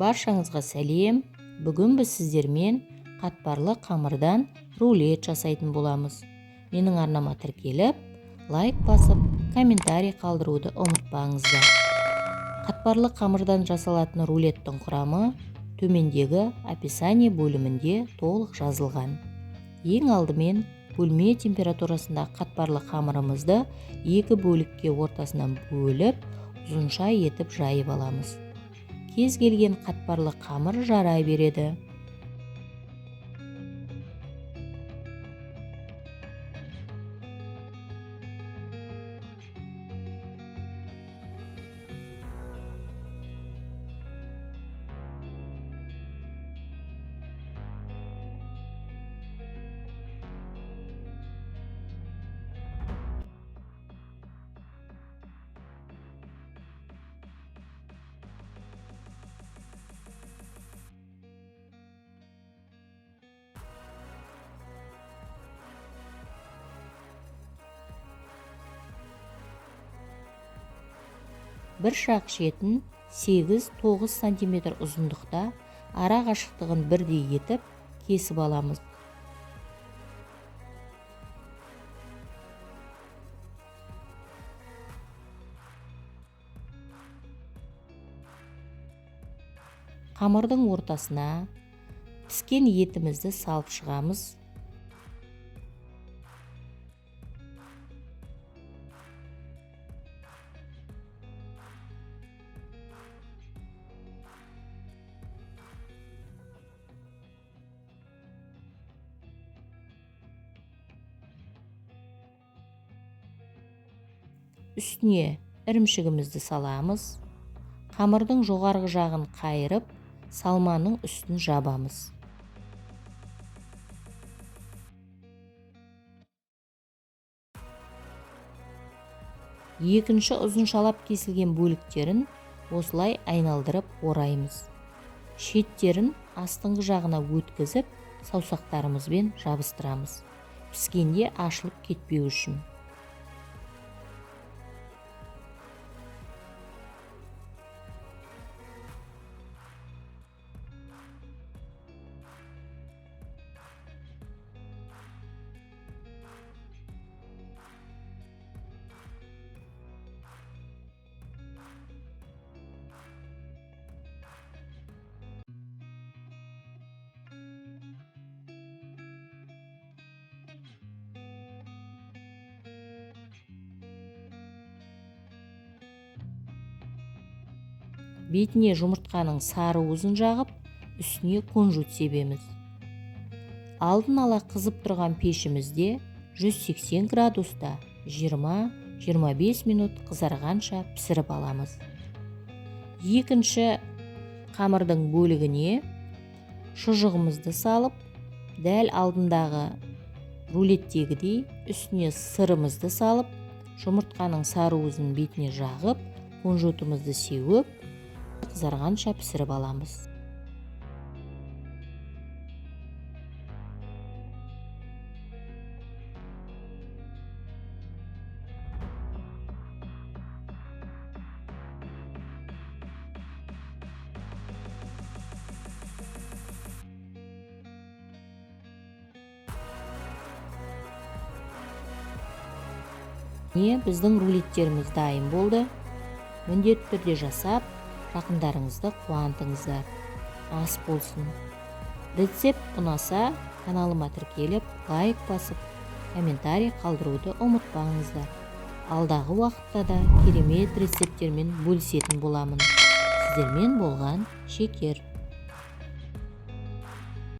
Баршаңызға сәлем. Бүгін біз сіздермен қатпарлы қамырдан рулет жасайтын боламыз. Менің арнама тіркеліп, лайк басып, комментарий қалдыруды ұмытпаңыздар. Қатпарлы қамырдан жасалатын рулеттің құрамы төмендегі описание бөлімінде толық жазылған. Ең алдымен бөлме температурасында қатпарлы қамырымызды екі бөлікке ортасынан бөліп, ұзынша етіп жайып аламыз. Кез келген қатпарлы қамыр жарай береді. Бір шақ шетін 8-9 см ұзындықта ара қашықтығын бірдей етіп кесіп аламыз. Қамырдың ортасына піскен етімізді салып шығамыз. Үстіне ірімшігімізді саламыз. Қамырдың жоғарғы жағын қайырып, салманың үстін жабамыз. Екінші ұзыншалап кесілген бөліктерін осылай айналдырып ораймыз. Шеттерін астыңғы жағына өткізіп, саусақтарымызбен жабыстырамыз. Піскенде ашылып кетпеу үшін. Бетіне жұмыртқаның сары уызын жағып, үстіне кунжут себеміз. Алдын ала қызып тұрған пешімізде 180 градуста 20-25 минут қызарғанша пісіріп аламыз. Екінші қамырдың бөлігіне шұжығымызды салып, дәл алдындағы рулеттегідей үстіне сырымызды салып, жұмыртқаның сары уызын бетіне жағып, кунжутымызды сеуіп, қызарғанша пісіріп аламыз. Біздің рулеттеріміз дайын болды. Міндетті түрде жасап, жақындарыңызды қуантыңыздар. Ас болсын. Рецепт ұнаса, каналыма тіркеліп, лайк басып, комментарий қалдыруды ұмытпаңыздар. Алдағы уақытта да керемет рецепттермен бөлісетін боламын. Сіздермен болған Шекер.